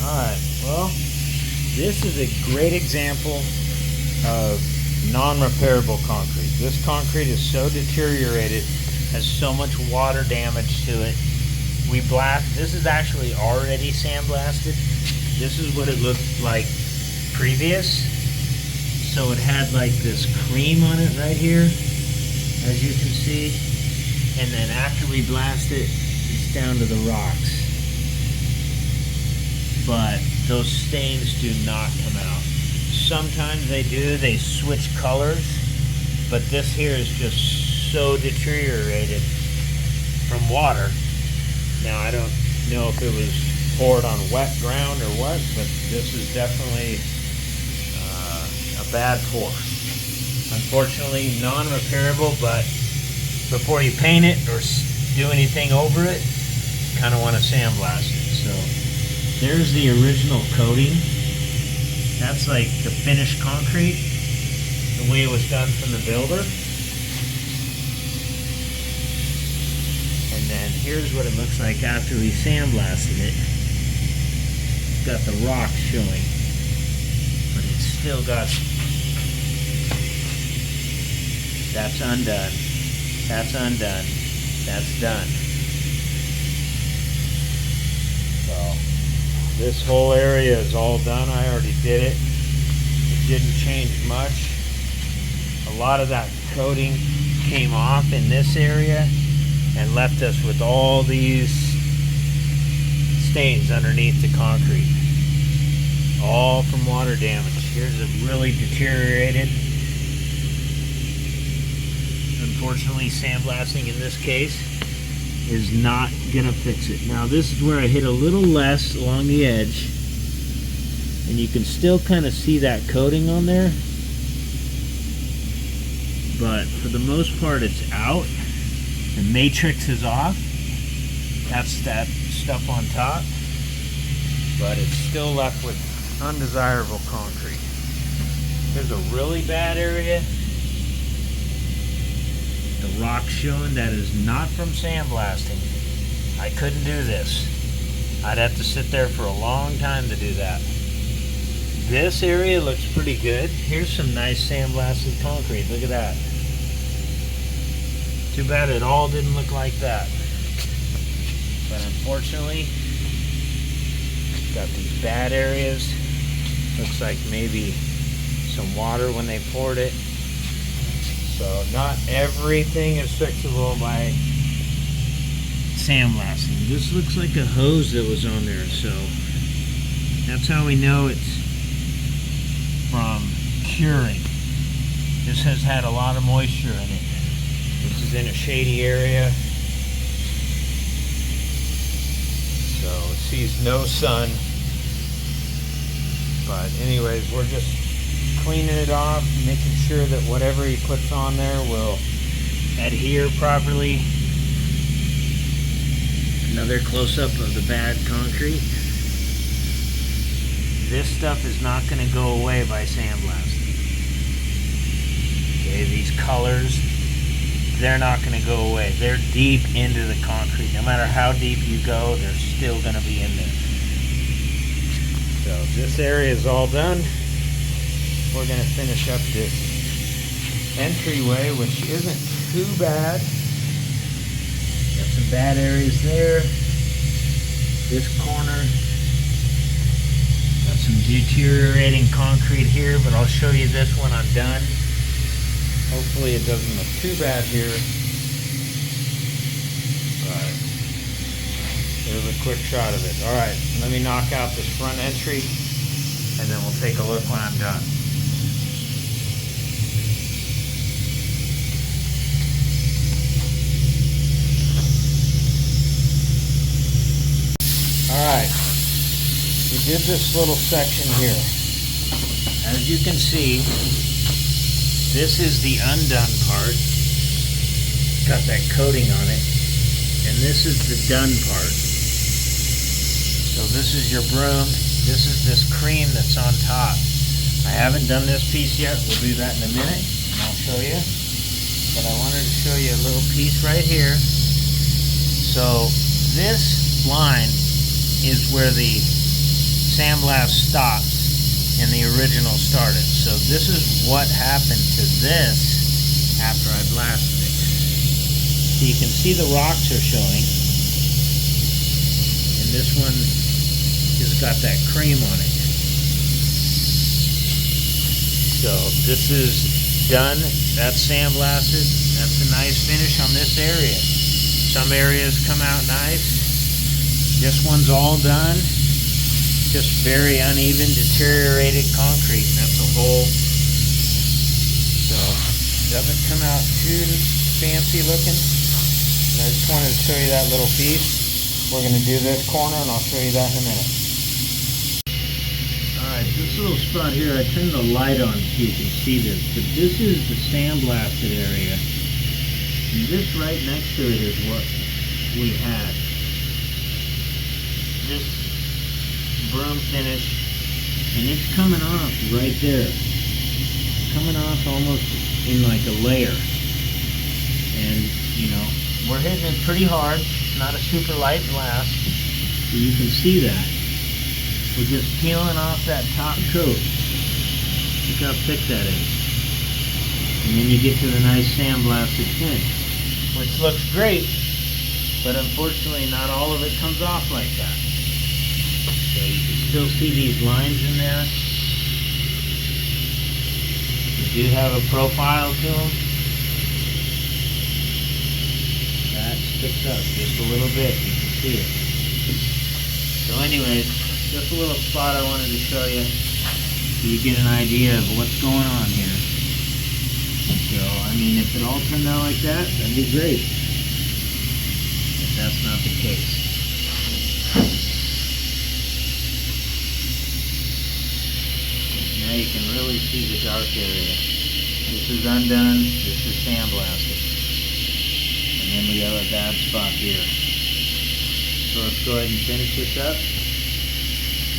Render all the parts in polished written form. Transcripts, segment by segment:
Alright, well, this is a great example of non-repairable concrete. This concrete is so deteriorated, has so much water damage to it. This is actually already sandblasted. This is what it looked like previous. So it had like this cream on it right here, as you can see. And then after we blast it, it's down to the rocks. But those stains do not come out. Sometimes they do, they switch colors, but this here is just so deteriorated from water. Now I don't know if it was poured on wet ground or what, but this is definitely a bad pour. Unfortunately, non-repairable, but before you paint it or do anything over it, you kind of want to sandblast it. So there's the original coating. That's like the finished concrete, the way it was done from the builder. And then here's what it looks like after we sandblasted it. It's got the rock showing, but it's still got, that's undone, that's undone, that's done. So this whole area is all done. I already did it. It didn't change much. A lot of that coating came off in this area and left us with all these stains underneath the concrete. All from water damage. Here's a really deteriorated. Unfortunately, sandblasting in this case is not gonna fix it. Now this is where I hit a little less along the edge, and you can still kind of see that coating on there, but for the most part it's out. The matrix is off. That's that stuff on top, but it's still left with undesirable concrete. There's a really bad area. The rock showing that is not from sandblasting. I couldn't do this. I'd have to sit there for a long time to do that. This area looks pretty good. Here's some nice sandblasted concrete. Look at that. Too bad it all didn't look like that. But unfortunately, got these bad areas. Looks like maybe some water when they poured it. So not everything is fixable by sandblasting. This looks like a hose that was on there, so that's how we know it's from curing. This has had a lot of moisture in it. This is in a shady area, so it sees no sun. But anyways, we're just cleaning it off, making sure that whatever he puts on there will adhere properly. Another close-up of the bad concrete. This stuff is not going to go away by sandblasting. Okay, these colors, they're not going to go away. They're deep into the concrete. No matter how deep you go, they're still going to be in there. So this area is all done. We're going to finish up this entryway, which isn't too bad. Got some bad areas there. This corner. Got some deteriorating concrete here, but I'll show you this when I'm done. Hopefully it doesn't look too bad here. Alright. There's a quick shot of it. Alright, let me knock out this front entry, and then we'll take a look when I'm done. Alright, we did this little section here. As you can see, this is the undone part. Got that coating on it. And this is the done part. So this is your broomed. This is this cream that's on top. I haven't done this piece yet. We'll do that in a minute, and I'll show you. But I wanted to show you a little piece right here. So this line is where the sandblast stopped and the original started. So this is what happened to this after I blasted it. So you can see the rocks are showing, and this one has got that cream on it. So this is done. That's sandblasted. That's a nice finish on this area. Some areas come out nice. This one's all done. Just very uneven, deteriorated concrete. That's the whole. So it doesn't come out too fancy looking. And I just wanted to show you that little piece. We're going to do this corner, and I'll show you that in a minute. Alright, this little spot here, I turned the light on so you can see this, but this is the sandblasted area. And this right next to it is what we had. This broom finish, and it's coming off right there. Coming off almost in like a layer. And, you know, we're hitting it pretty hard. It's not a super light blast, so you can see that. We're just peeling off that top coat. Look how thick that is. And then you get to the nice sandblasted finish, which looks great, but unfortunately not all of it comes off like that. So you can still see these lines in there. They do have a profile to them. That sticks up just a little bit, you can see it. So anyways, just a little spot I wanted to show you so you get an idea of what's going on here. So, I mean, if it all turned out like that, that'd be great. But that's not the case. Now you can really see the dark area. This is undone, this is sandblasted. And then we have a bad spot here. So let's go ahead and finish this up.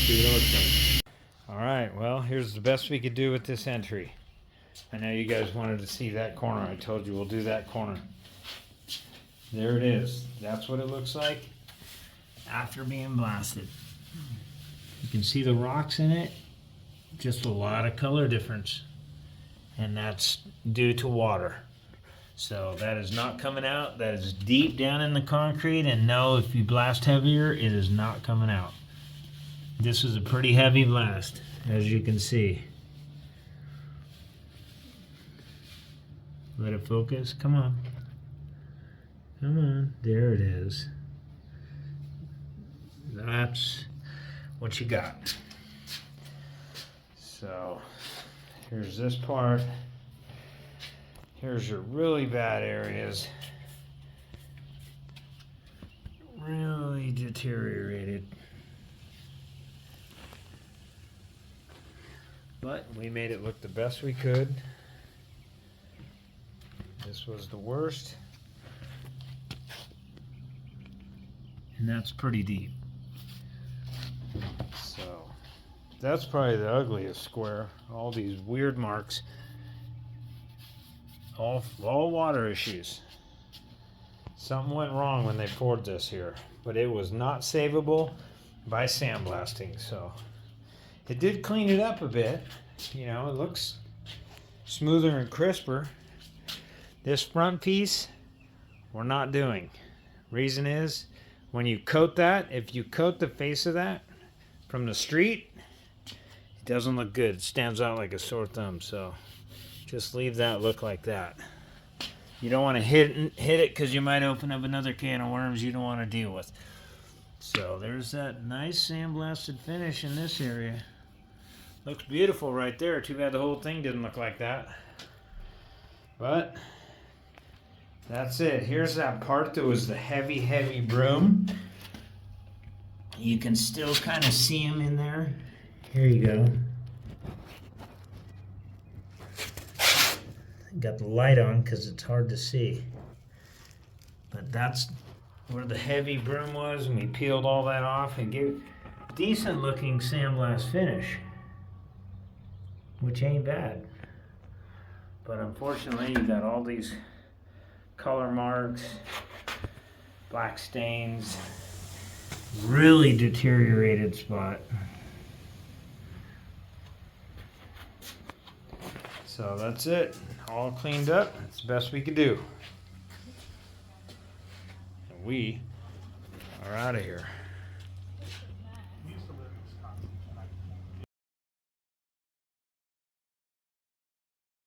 See what it looks like. Alright, well, here's the best we could do with this entry. I know you guys wanted to see that corner. I told you we'll do that corner. There it is. That's what it looks like after being blasted. You can see the rocks in it. Just a lot of color difference. And that's due to water. So that is not coming out. That is deep down in the concrete. And no, if you blast heavier, it is not coming out. This is a pretty heavy blast, as you can see. Let it focus. Come on. Come on. There it is. That's what you got. So, here's this part. Here's your really bad areas. Really deteriorated. But we made it look the best we could. This was the worst. And that's pretty deep. So that's probably the ugliest square. All these weird marks. All water issues. Something went wrong when they poured this here. But it was not savable by sandblasting. So it did clean it up a bit. You know, it looks smoother and crisper. This front piece, we're not doing. Reason is, when you coat that, if you coat the face of that from the street, it doesn't look good. It stands out like a sore thumb. So just leave that look like that. You don't want to hit it because you might open up another can of worms you don't want to deal with. So there's that nice sandblasted finish in this area. Looks beautiful right there. Too bad the whole thing didn't look like that. But that's it. Here's that part that was the heavy broom. You can still kind of see them in there. Here you go. Got the light on because it's hard to see. But that's where the heavy broom was, and we peeled all that off and gave decent looking sandblast finish, which ain't bad. But unfortunately, you got all these color marks, black stains, really deteriorated spot. So that's it. All cleaned up. That's the best we could do. And we are out of here.